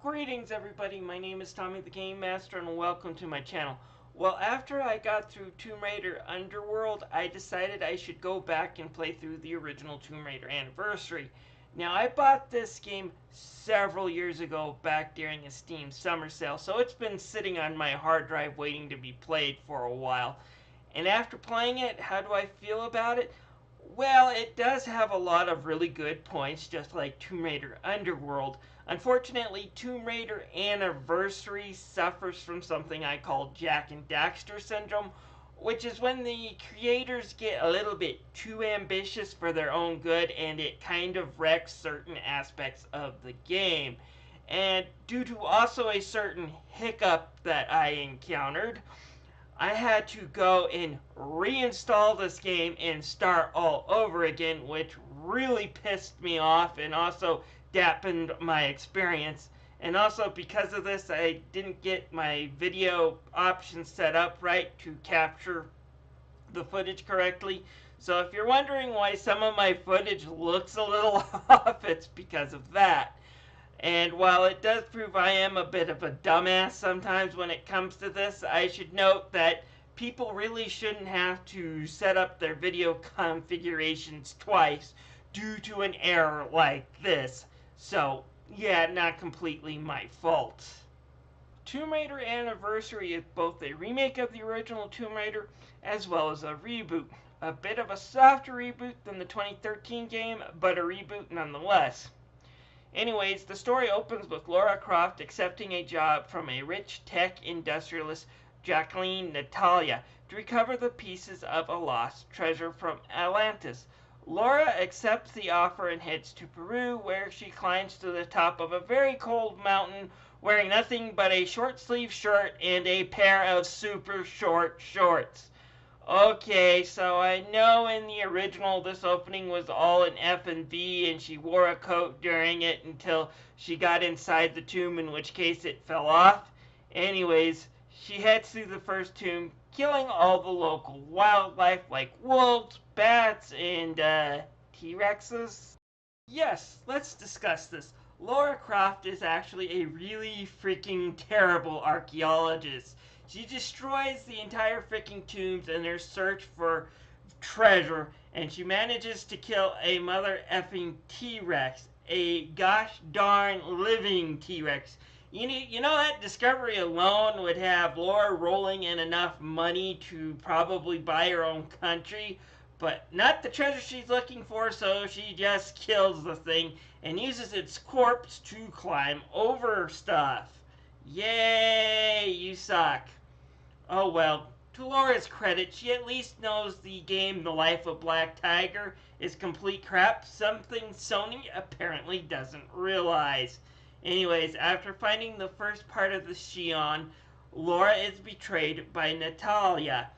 Greetings everybody, my name is Tommy the Game Master and welcome to my channel. Well, after I got through Tomb Raider Underworld, I decided I should go back and play through the original Tomb Raider Anniversary. Now, I bought this game several years ago back during a Steam summer sale, so it's been sitting on my hard drive waiting to be played for a while. And after playing it, how do I feel about it? Well, it does have a lot of really good points, just like Tomb Raider Underworld. Unfortunately, Tomb Raider Anniversary suffers from something I call Jak and Daxter syndrome, which is when the creators get a little bit too ambitious for their own good and it kind of wrecks certain aspects of the game. And due to also a certain hiccup that I encountered, I had to go and reinstall this game and start all over again, which really pissed me off and also dampened my experience. And also, because of this, I didn't get my video options set up right to capture the footage correctly. So if you're wondering why some of my footage looks a little off, it's because of that. And while it does prove I am a bit of a dumbass sometimes when it comes to this, I should note that people really shouldn't have to set up their video configurations twice due to an error like this. So, yeah, not completely my fault. Tomb Raider Anniversary is both a remake of the original Tomb Raider as well as a reboot. A bit of a softer reboot than the 2013 game, but a reboot nonetheless. Anyways, the story opens with Lara Croft accepting a job from a rich tech industrialist, Jacqueline Natalia, to recover the pieces of a lost treasure from Atlantis. Lara accepts the offer and heads to Peru, where she climbs to the top of a very cold mountain wearing nothing but a short-sleeved shirt and a pair of super short shorts. Okay, so I know in the original this opening was all an F&V and she wore a coat during it until she got inside the tomb, in which case it fell off. Anyways, she heads through the first tomb, killing all the local wildlife like wolves, bats, and T-Rexes. Yes, let's discuss this. Lara Croft is actually a really freaking terrible archaeologist. She destroys the entire freaking tombs in their search for treasure, and she manages to kill a mother effing T-Rex, a gosh darn living T-Rex. You know that discovery alone would have Lara rolling in enough money to probably buy her own country, but not the treasure she's looking for, so she just kills the thing and uses its corpse to climb over stuff. Yay, you suck. Oh well, to Lara's credit, she at least knows the game The Life of Black Tiger is complete crap, something Sony apparently doesn't realize. Anyways, after finding the first part of the Xion, Lara is betrayed by Natalia.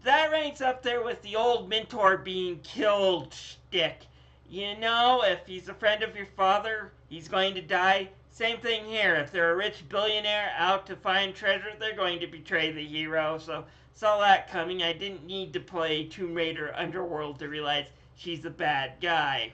That ranks up there with the old mentor being killed shtick. You know, if he's a friend of your father, he's going to die. Same thing here. If they're a rich billionaire out to find treasure, they're going to betray the hero. So, saw that coming. I didn't need to play Tomb Raider Underworld to realize she's a bad guy.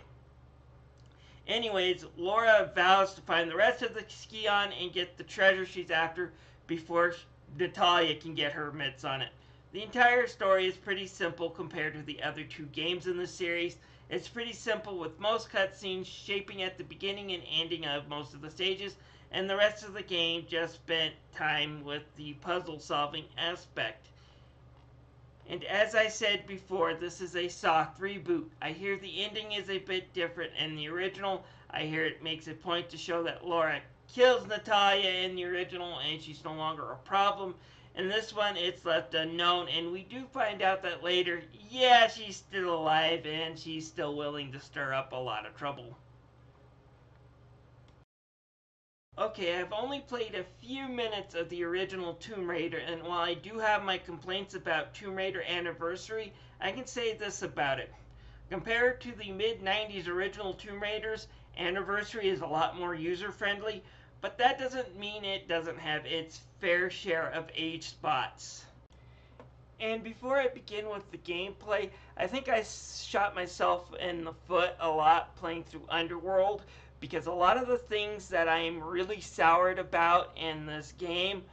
Anyways, Lara vows to find the rest of the Xion and get the treasure she's after before Natalia can get her mitts on it. The entire story is pretty simple compared to the other two games in the series. It's pretty simple, with most cutscenes shaping at the beginning and ending of most of the stages, and the rest of the game just spent time with the puzzle solving aspect. And as I said before, this is a soft reboot. I hear the ending is a bit different in the original. I hear it makes a point to show that Lara kills Natalia in the original and she's no longer a problem. In this one, it's left unknown, and we do find out that later, yeah, she's still alive, and she's still willing to stir up a lot of trouble. Okay, I've only played a few minutes of the original Tomb Raider, and while I do have my complaints about Tomb Raider Anniversary, I can say this about it. Compared to the mid-90s original Tomb Raiders, Anniversary is a lot more user-friendly, but that doesn't mean it doesn't have its fair share of age spots. And before I begin with the gameplay, I think I shot myself in the foot a lot playing through Underworld because a lot of the things that I'm really soured about in this game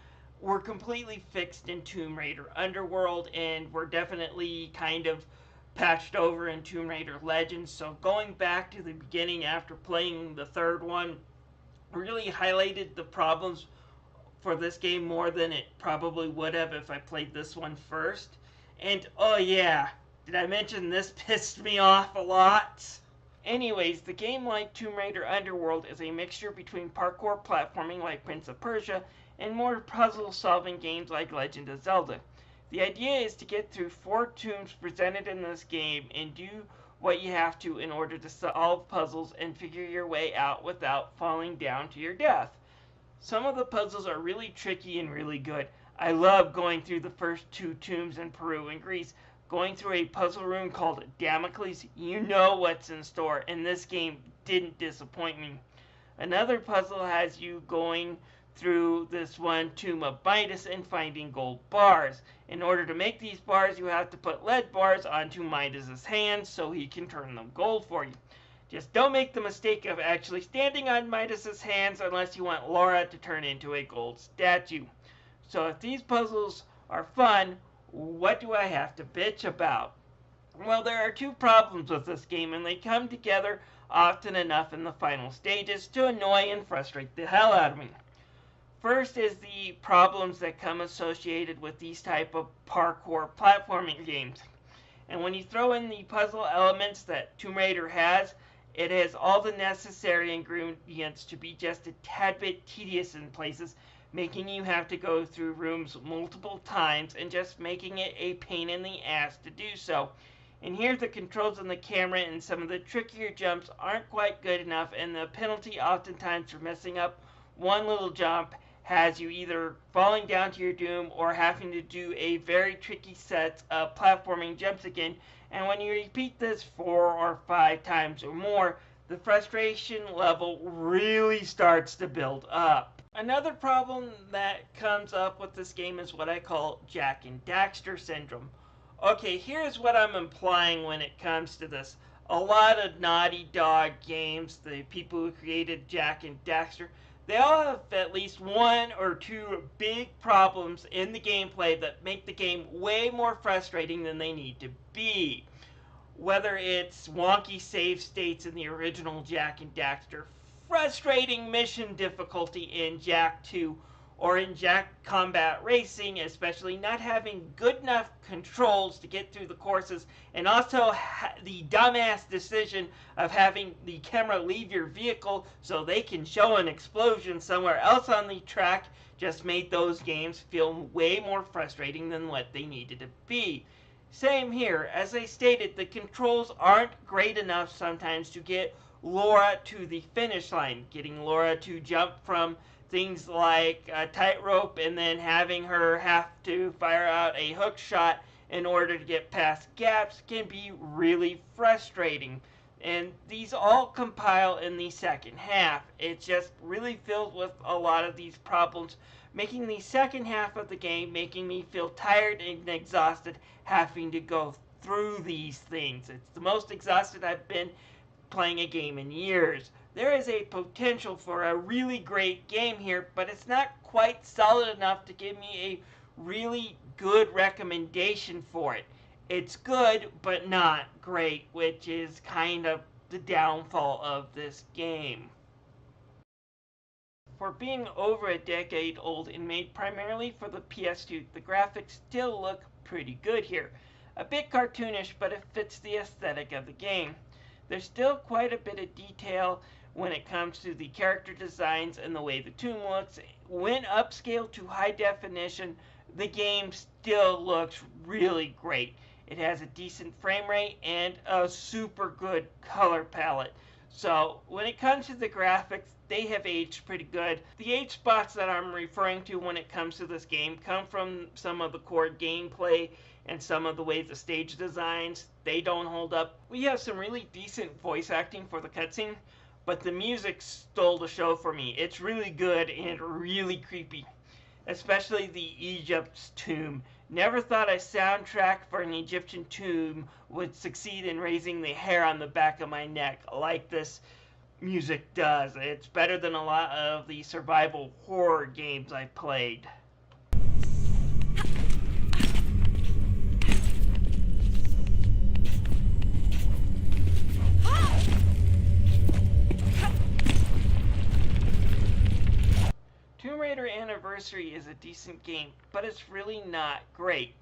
were completely fixed in Tomb Raider Underworld and were definitely kind of patched over in Tomb Raider Legends. So going back to the beginning after playing the third one really highlighted the problems for this game more than it probably would have if I played this one first. And oh yeah, did I mention this pissed me off a lot? Anyways, the game like Tomb Raider Underworld is a mixture between parkour platforming like Prince of Persia and more puzzle solving games like Legend of Zelda. The idea is to get through 4 tombs presented in this game and do what you have to in order to solve puzzles and figure your way out without falling down to your death. Some of the puzzles are really tricky and really good. I love going through the first 2 tombs in Peru and Greece. Going through a puzzle room called Damocles, you know what's in store, and this game didn't disappoint me. Another puzzle has you going through this one tomb of Midas and finding gold bars. In order to make these bars, you have to put lead bars onto Midas's hands so he can turn them gold for you. Just don't make the mistake of actually standing on Midas's hands unless you want Laura to turn into a gold statue. So if these puzzles are fun, what do I have to bitch about? Well, there are 2 problems with this game, and they come together often enough in the final stages to annoy and frustrate the hell out of me. First is the problems that come associated with these type of parkour platforming games. And when you throw in the puzzle elements that Tomb Raider has, it has all the necessary ingredients to be just a tad bit tedious in places, making you have to go through rooms multiple times and just making it a pain in the ass to do so. And here the controls on the camera and some of the trickier jumps aren't quite good enough, and the penalty oftentimes for messing up one little jump has you either falling down to your doom or having to do a very tricky set of platforming jumps again. And when you repeat this 4 or 5 times or more, the frustration level really starts to build up. Another problem that comes up with this game is what I call Jak and Daxter syndrome. Okay, here's what I'm implying when it comes to this. A lot of Naughty Dog games, the people who created Jak and Daxter, they all have at least 1 or 2 big problems in the gameplay that make the game way more frustrating than they need to be. Whether it's wonky save states in the original Jak and Daxter, frustrating mission difficulty in Jak 2, or in Jak Combat Racing, especially not having good enough controls to get through the courses, and also the dumbass decision of having the camera leave your vehicle so they can show an explosion somewhere else on the track, just made those games feel way more frustrating than what they needed to be. Same here. As I stated, the controls aren't great enough sometimes to get Laura to the finish line. Getting Laura to jump from things like a tightrope and then having her have to fire out a hook shot in order to get past gaps can be really frustrating. And these all compile in the second half. It's just really filled with a lot of these problems, making the second half of the game making me feel tired and exhausted having to go through these things. It's the most exhausted I've been playing a game in years. There is a potential for a really great game here, but it's not quite solid enough to give me a really good recommendation for it. It's good, but not great, which is kind of the downfall of this game. For being over a decade old and made primarily for the PS2, the graphics still look pretty good here. A bit cartoonish, but it fits the aesthetic of the game. There's still quite a bit of detail when it comes to the character designs and the way the tomb looks. When upscaled to high definition, the game still looks really great. It has a decent frame rate and a super good color palette. So when it comes to the graphics, they have aged pretty good. The age spots that I'm referring to when it comes to this game come from some of the core gameplay and some of the ways the stage designs, they don't hold up. We have some really decent voice acting for the cutscene, but the music stole the show for me. It's really good and really creepy, especially the Egypt's tomb. Never thought a soundtrack for an Egyptian tomb would succeed in raising the hair on the back of my neck like this music does. It's better than a lot of the survival horror games I've played. Tomb Raider Anniversary is a decent game, but it's really not great.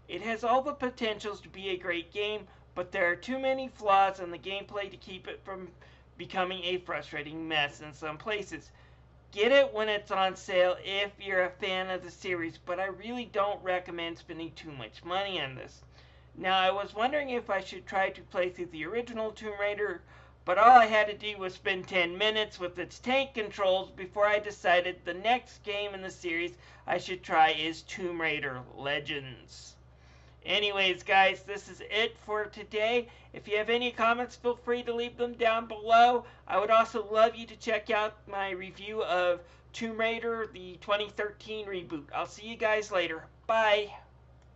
It has all the potentials to be a great game, but there are too many flaws in the gameplay to keep it from becoming a frustrating mess in some places. Get it when it's on sale if you're a fan of the series, but I really don't recommend spending too much money on this. Now, I was wondering if I should try to play through the original Tomb Raider, but all I had to do was spend 10 minutes with its tank controls before I decided the next game in the series I should try is Tomb Raider Legends. Anyways, guys, this is it for today. If you have any comments, feel free to leave them down below. I would also love you to check out my review of Tomb Raider, the 2013 reboot. I'll see you guys later. Bye.